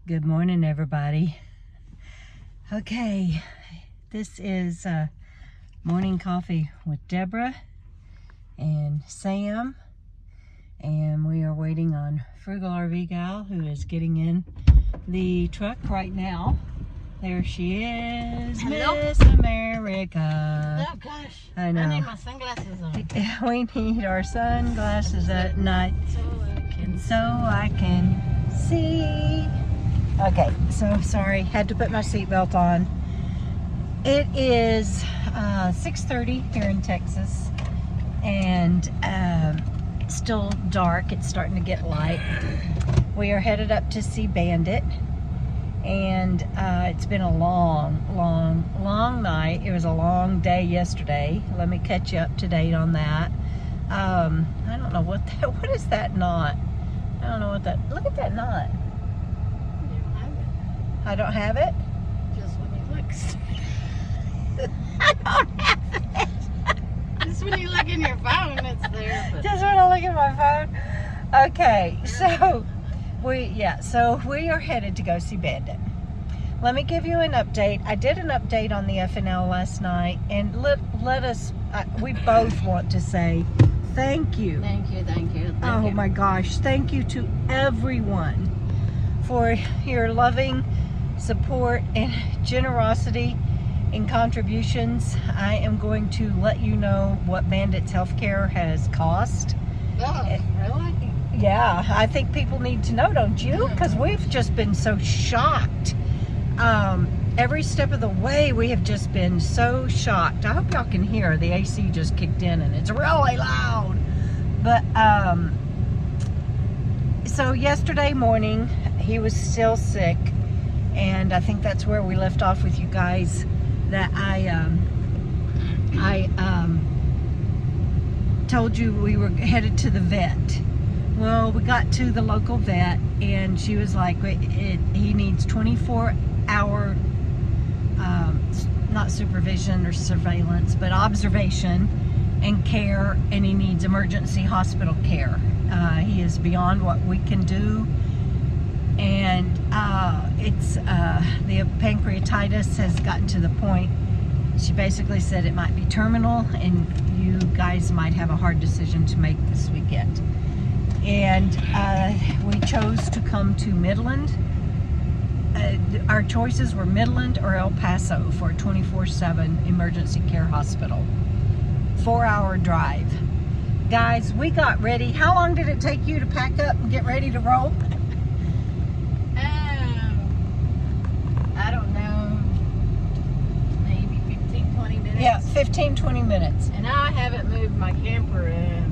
Good morning, everybody. Okay, this is morning coffee with Deborah and Sam, and we are waiting on Frugal RV Gal, who is getting in the truck right now. There she is, Miss America. Oh gosh, I know. I need my sunglasses on. We need our sunglasses at night so I can see. Okay, so sorry, had to put my seatbelt on. It is 6:30 here in Texas, and still dark. It's starting to get light. We are headed up to see Bandit, and it's been a long night. It was a long day yesterday. Let me catch you up to date on that. I don't know what is that knot? I don't know what that, look at that knot. I don't have it? Just when you look. I don't have it. Just when you look in your phone, it's there. But... Just when I look at my phone. Okay, so we are headed to go see Bandit. Let me give you an update. I did an update on the FNL last night, and let us, we both want to say thank you. Thank you. Oh my gosh, thank you to everyone for your loving support and generosity in contributions. I am going to let you know what Bandit's healthcare has cost. Oh, really? Yeah, I think people need to know, don't you? Because we've just been so shocked. Every step of the way, we have just been so shocked. I hope y'all can hear. The AC just kicked in and it's really loud. But, so yesterday morning, he was still sick. And I think that's where we left off with you guys, that I told you we were headed to the vet. Well, we got to the local vet, and she was like, he needs 24-hour, not supervision or surveillance, but observation and care, and he needs emergency hospital care. He is beyond what we can do. And it's the pancreatitis has gotten to the point, she basically said it might be terminal, and you guys might have a hard decision to make this weekend. And we chose to come to Midland. Our choices were Midland or El Paso for a 24/7 emergency care hospital. 4-hour drive. Guys, we got ready. How long did it take you to pack up and get ready to roll? I don't know, maybe 15-20 minutes. Yeah, 15-20 minutes. And I haven't moved my camper in,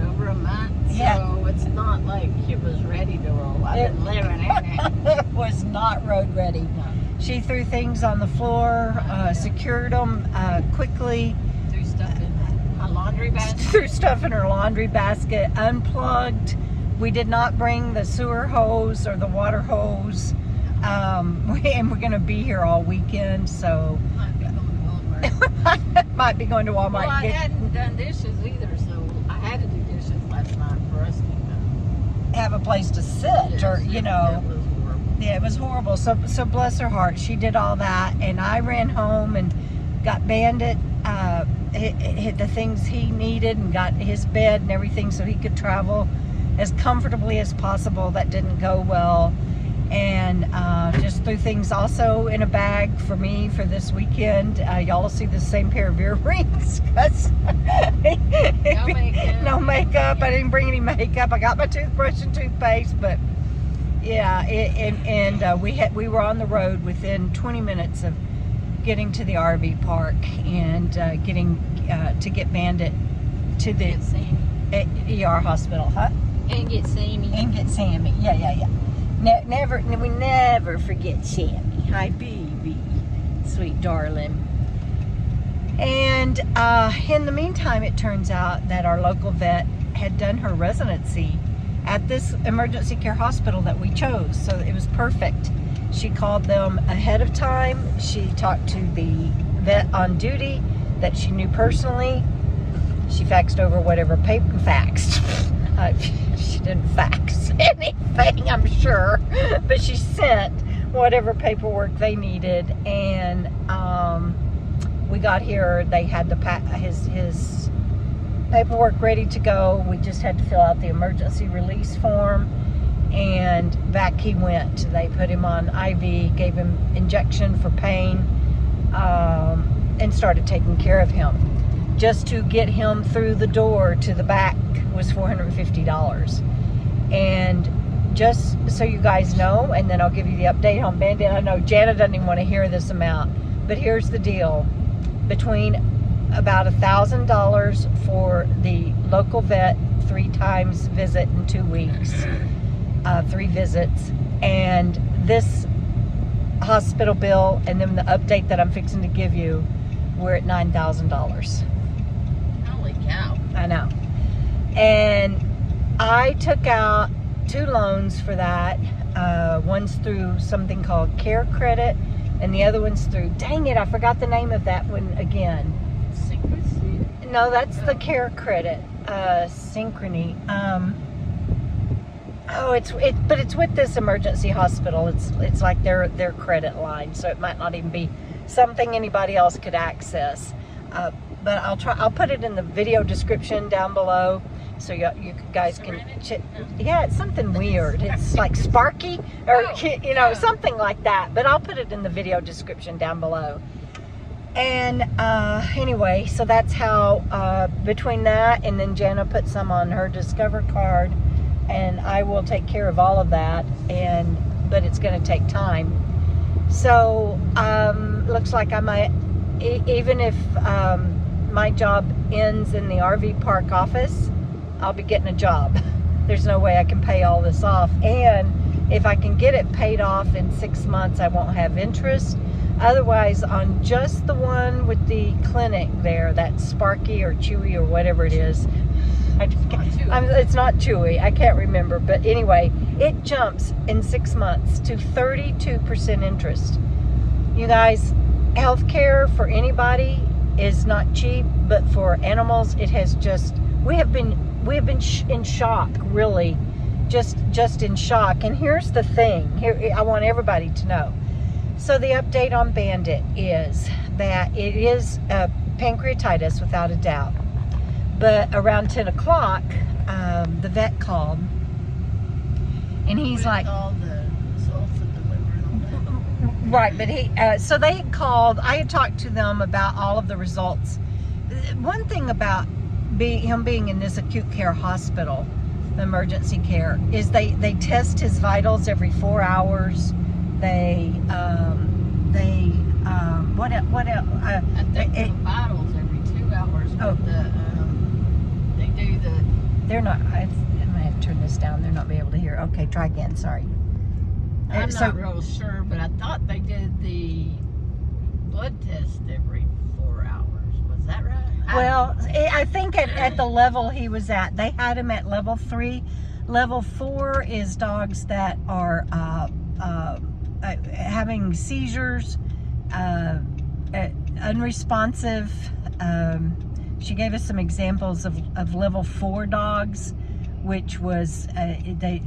over a month? Yeah. So it's not like it was ready to roll. I've been living in it. It was not road ready. No. She threw things on the floor, secured them quickly. Threw stuff in my laundry basket. Threw stuff in her laundry basket, unplugged. We did not bring the sewer hose or the water hose. And we're going to be here all weekend, so Might be going to Walmart. might be going to Walmart. Well, I hadn't done dishes either, so I had to do dishes last night for us to have a place to sit, Yes, or it was horrible. Yeah, it was horrible. So bless her heart, she did all that, and I ran home and got Bandit the things he needed, and got his bed and everything so he could travel as comfortably as possible. That didn't go well. And just threw things also in a bag for me for this weekend. Y'all will see the same pair of earrings. No makeup. I didn't bring any makeup. I got my toothbrush and toothpaste, but yeah. We were on the road within 20 minutes of getting to the RV park and getting to get Bandit to the ER hospital, huh? And get Sammy. Yeah. We never forget Sammy. Hi, baby. Sweet darling. And in the meantime, it turns out that our local vet had done her residency at this emergency care hospital that we chose. So it was perfect. She called them ahead of time. She talked to the vet on duty that she knew personally. She faxed over whatever paper, She didn't fax anything, I'm sure, but she sent whatever paperwork they needed, and we got here. They had his paperwork ready to go. We just had to fill out the emergency release form, and back he went. They put him on IV, gave him injection for pain, and started taking care of him. Just to get him through the door to the back was $450. And just so you guys know, and then I'll give you the update on Bandit. I know Jana doesn't even want to hear this amount, but here's the deal. Between about $1,000 for the local vet 3 times visit in 2 weeks, 3 visits, and this hospital bill, and then the update that I'm fixing to give you, we're at $9,000. Holy cow. I know. And I took out 2 loans for that. One's through something called CareCredit, and the other one's through, dang it, I forgot the name of that one again. Synchrony? No, that's the CareCredit. Synchrony. But it's with this emergency hospital. It's like their credit line, so it might not even be something anybody else could access. But I'll put it in the video description down below, so you guys can. Yeah, it's something weird. It's like Sparky, or something like that. But I'll put it in the video description down below. And anyway, so that's how between that and then Jana put some on her Discover card, and I will take care of all of that. But it's going to take time. So looks like I might, even if my job ends in the RV park office, I'll be getting a job. There's no way I can pay all this off. And if I can get it paid off in 6 months, I won't have interest. Otherwise, on just the one with the clinic there, that Sparky or Chewy or whatever it is, it's not Chewy, I can't remember, but anyway, it jumps in 6 months to 32% interest. You guys, healthcare for anybody is not cheap, but for animals, it has just, we have been in shock, really, just in shock. And here's the thing, here I want everybody to know. So the update on Bandit is that it is pancreatitis without a doubt. But around 10 o'clock, the vet called, and he's like, all the results of the liver and all that. right, but so they had called. I had talked to them about all of the results. One thing about him being in this acute care hospital, emergency care, is they test his vitals every 4 hours. What else? I think the vitals every 2 hours. Oh. They do the. They're not. I might have to turn this down. They're not be able to hear. Okay, try again. Sorry. I'm not real sure, but I thought they did the blood test every 4 hours. Was that right? Well, I think at the level he was at, they had him at level 3. Level 4 is dogs that are having seizures, unresponsive. She gave us some examples of level 4 dogs, which was they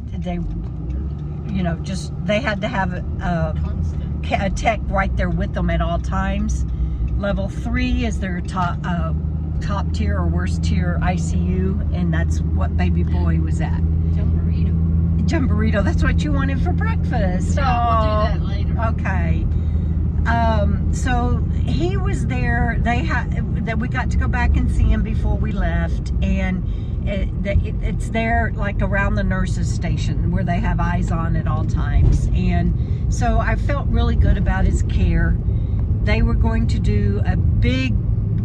had to have a tech right there with them at all times. Level 3 is their top tier or worst tier ICU, and that's what baby boy was at. Jumborito, that's what you wanted for breakfast. Yeah, we'll do that later. Okay. So he was there. That we got to go back and see him before we left, and it's there like around the nurses' station where they have eyes on at all times. And so I felt really good about his care. They were going to do a big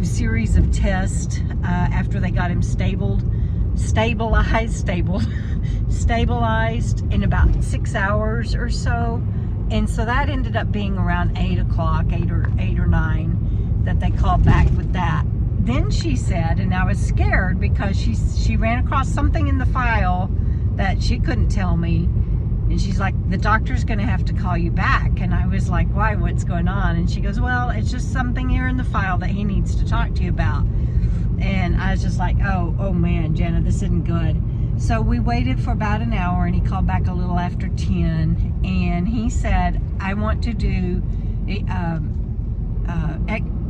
series of tests after they got him stabilized in about 6 hours or so. And so that ended up being around 8 o'clock, 8 or 9, that they called back with that. Then she said, and I was scared because she ran across something in the file that she couldn't tell me. And she's like, the doctor's going to have to call you back. And I was like, why? What's going on? And she goes, well, it's just something here in the file that he needs to talk to you about. And I was just like, oh man, Jenna, this isn't good. So we waited for about an hour, and he called back a little after 10, and he said, I want to do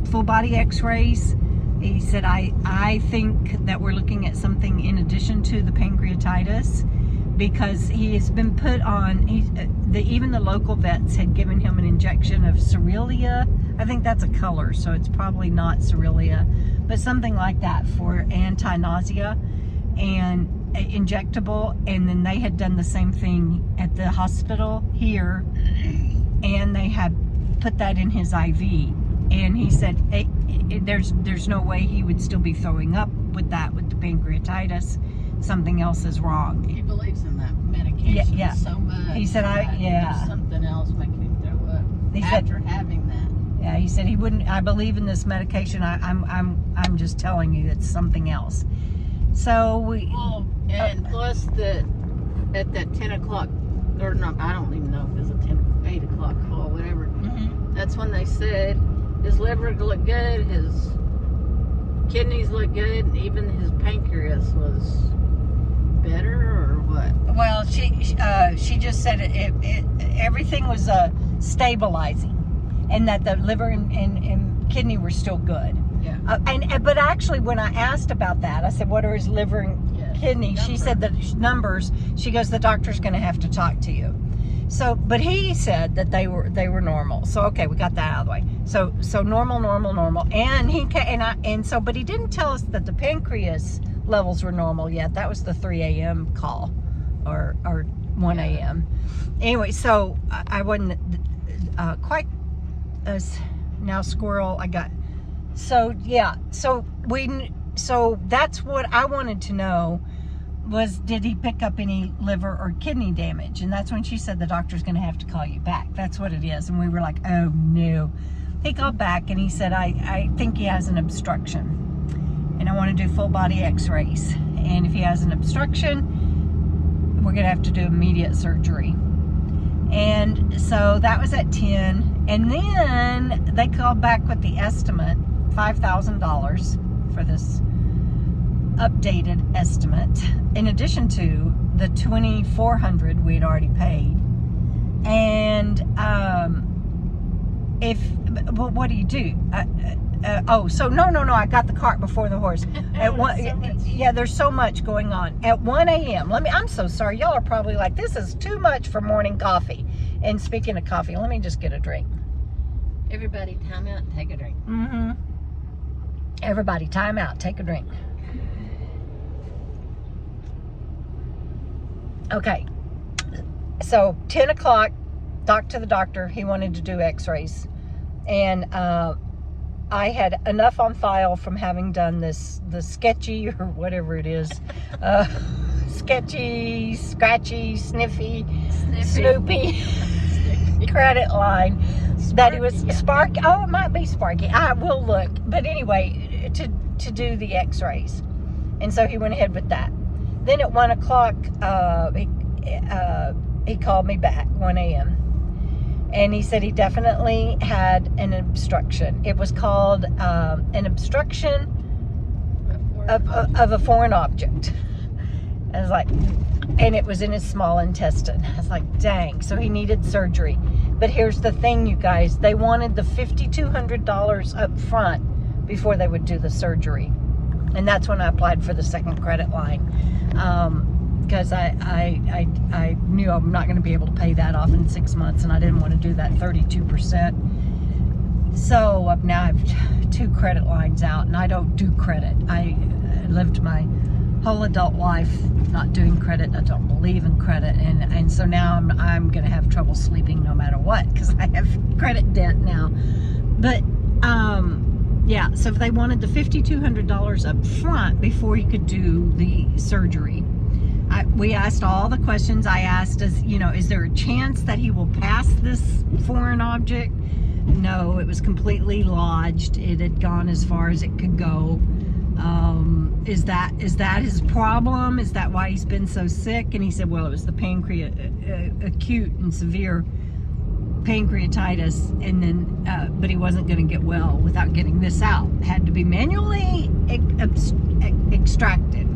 full body x-rays. He said, I think that we're looking at something in addition to the pancreatitis, because he has been put on, even the local vets had given him an injection of Cerealia. I think that's a color, so it's probably not Cerealia, but something like that for anti-nausea and injectable. And then they had done the same thing at the hospital here, and they had put that in his IV. And he said, there's no way he would still be throwing up with that, with the pancreatitis. Something else is wrong. He believes in that medication so much. He said, There's something else making him throw up after having that. Yeah, he said he wouldn't. I believe in this medication. I'm just telling you, it's something else. So we. Well, and plus at that 10 o'clock, or not, I don't even know if it was a 8 o'clock call, whatever. Mm-hmm. That's when they said his liver looked good, his kidneys looked good, and even his pancreas was better, or what? Well, she just said everything was stabilizing, and that the liver and kidney were still good. Yeah. But actually, when I asked about that, I said, "What are his liver and kidney?" She said the numbers. She goes, "The doctor's going to have to talk to you." So, but he said that they were normal. So okay, we got that out of the way. So normal, and so, but he didn't tell us that the pancreas levels were normal yet. That was the 3 a.m. call, or 1 a.m. Anyway, so I wasn't quite as now squirrel. I got so yeah. So that's what I wanted to know. Was, did he pick up any liver or kidney damage? And that's when she said the doctor's going to have to call you back. That's what it is. And we were like, oh no. He called back and he said, I think he has an obstruction, and I want to do full body x-rays. And if he has an obstruction, we're going to have to do immediate surgery. And so that was at 10. And then they called back with the estimate, $5,000 for this updated estimate, in addition to the $2,400 we'd already paid. And what do you do? No, I got the cart before the horse. There's so much going on. At 1 a.m. I'm so sorry, y'all are probably like, this is too much for morning coffee. And speaking of coffee, let me just get a drink. Everybody time out and take a drink. Mm-hmm. Everybody time out, take a drink. Okay, so 10 o'clock, to the doctor. He wanted to do x-rays. And I had enough on file from having done the sketchy, or whatever it is, sketchy, scratchy, sniffy, Snoopy credit line, that he was Sparky. Oh, it might be Sparky. I will look. But anyway, to do the x-rays. And so he went ahead with that. Then at 1 o'clock, he called me back, 1 a.m. And he said he definitely had an obstruction. It was called an obstruction of a foreign object. I was like, and it was in his small intestine. I was like, dang. So he needed surgery. But here's the thing, you guys. They wanted the $5,200 up front before they would do the surgery. And that's when I applied for the second credit line. Because I knew I'm not going to be able to pay that off in 6 months, and I didn't want to do that 32%. So now I have 2 credit lines out, and I don't do credit. I lived my whole adult life not doing credit. I don't believe in credit, and so now I'm going to have trouble sleeping no matter what, because I have credit debt now. But yeah, so if they wanted the $5,200 up front before he could do the surgery. We asked all the questions. I asked, is there a chance that he will pass this foreign object? No, it was completely lodged. It had gone as far as it could go. Is that his problem? Is that why he's been so sick? And he said, well, it was the acute and severe pancreatitis, and then but he wasn't going to get well without getting this out. It had to be manually extracted.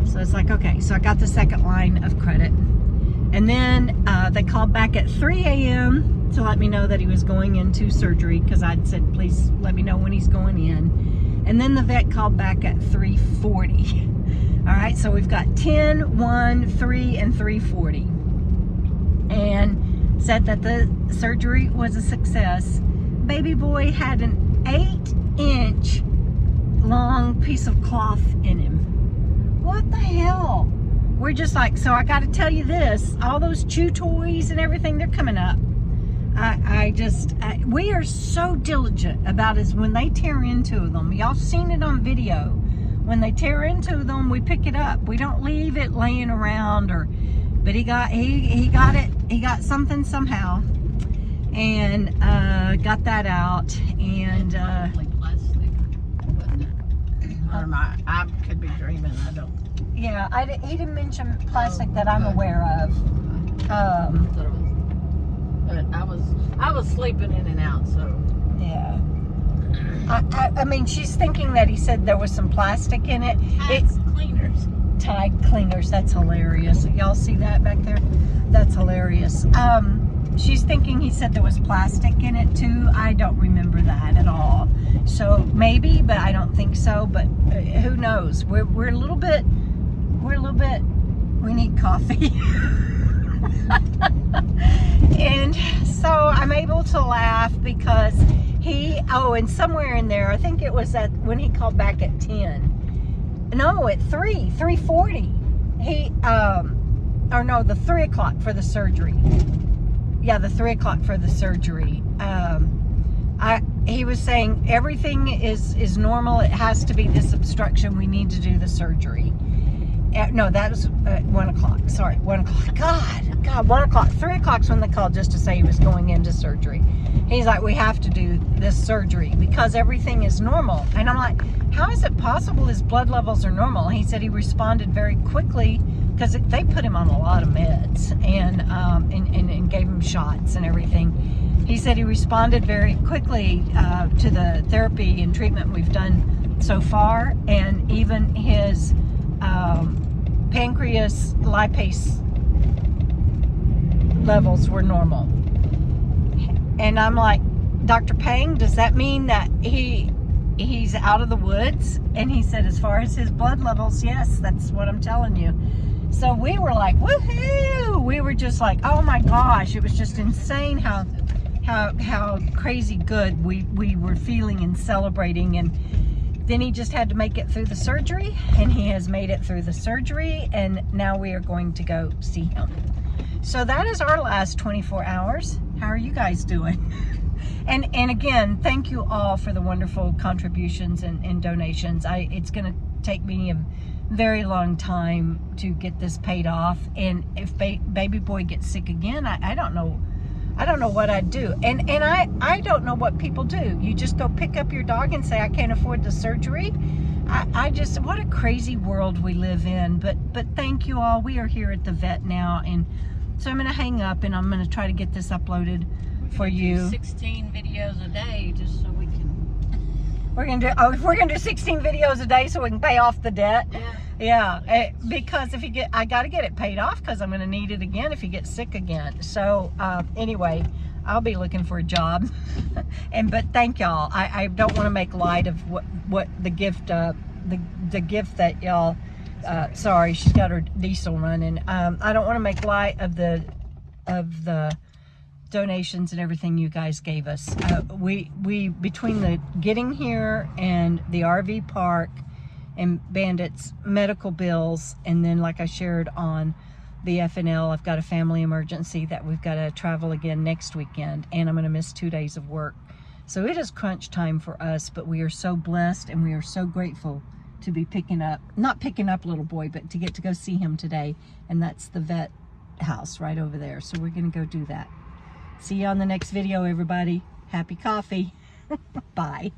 So it's like, okay, so I got the second line of credit. And then they called back at 3 a.m. to let me know that he was going into surgery, because I'd said, please let me know when he's going in. And then the vet called back at 3:40. All right, so we've got 10, 1, 3, and 3:40. And said that the surgery was a success. Baby boy had an 8-inch long piece of cloth in him. What the hell? We're just like, so I got to tell you this, all those chew toys and everything, they're coming up. We are so diligent about is when they tear into them. Y'all seen it on video. When they tear into them, we pick it up. We don't leave it laying around, but he got it. He got something somehow, and got that out. And Probably plastic, wasn't it? Or I could be dreaming. I don't. yeah, he didn't mention plastic that I'm aware of. Thought it was, but I was sleeping in and out, so. Yeah. I mean, she's thinking that he said there was some plastic in it. It's cleaners. Tide cleaners. That's hilarious. Y'all see that back there? That's hilarious. She's thinking he said there was plastic in it too. I don't remember that at all. So maybe, but I don't think so. But who knows? We're a little bit. We need coffee. And so I'm able to laugh because and somewhere in there, I think it was when he called back at 10. No, at 3:40. The 3 o'clock for the surgery. Yeah, the 3 o'clock for the surgery. He was saying everything is normal. It has to be this obstruction. We need to do the surgery. No, that was 1 o'clock. Sorry, 1 o'clock. God, 1 o'clock. 3 o'clock's when they called just to say he was going into surgery. He's like, we have to do this surgery because everything is normal. And I'm like, how is it possible his blood levels are normal? He said he responded very quickly because they put him on a lot of meds and gave him shots and everything. He said he responded very quickly to the therapy and treatment we've done so far, and even his pancreas lipase levels were normal. And I'm like, Dr. Pang, does that mean that he's out of the woods? And he said, as far as his blood levels, yes, that's what I'm telling you. So we were like, woohoo! We were just like, oh my gosh, it was just insane how crazy good we were feeling and celebrating. And then he just had to make it through the surgery, and he has made it through the surgery, and now we are going to go see him. So that is our last 24 hours. How are you guys doing? And again, thank you all for the wonderful contributions and donations. It's going to take me a very long time to get this paid off, and if baby boy gets sick again, I don't know what I'd do. And I don't know what people do. You just go pick up your dog and say, I can't afford the surgery. What a crazy world we live in. But thank you all. We are here at the vet now, and so I'm going to hang up and I'm going to try to get this uploaded for you. 16 videos a day just so we can. We're going to do 16 videos a day so we can pay off the debt. Yeah, because I got to get it paid off because I'm going to need it again if he gets sick again. So anyway, I'll be looking for a job. But thank y'all. I don't want to make light of what the gift the gift that y'all. Sorry, she's got her diesel running. I don't want to make light of the donations and everything you guys gave us. We between the getting here and the RV park and Bandit's medical bills, and then like I shared on the FNL, I've got a family emergency that we've got to travel again next weekend, and I'm going to miss 2 days of work. So it is crunch time for us, but we are so blessed and we are so grateful to be not picking up little boy, but to get to go see him today. And that's the vet house right over there. So we're going to go do that. See you on the next video, everybody. Happy coffee. Bye.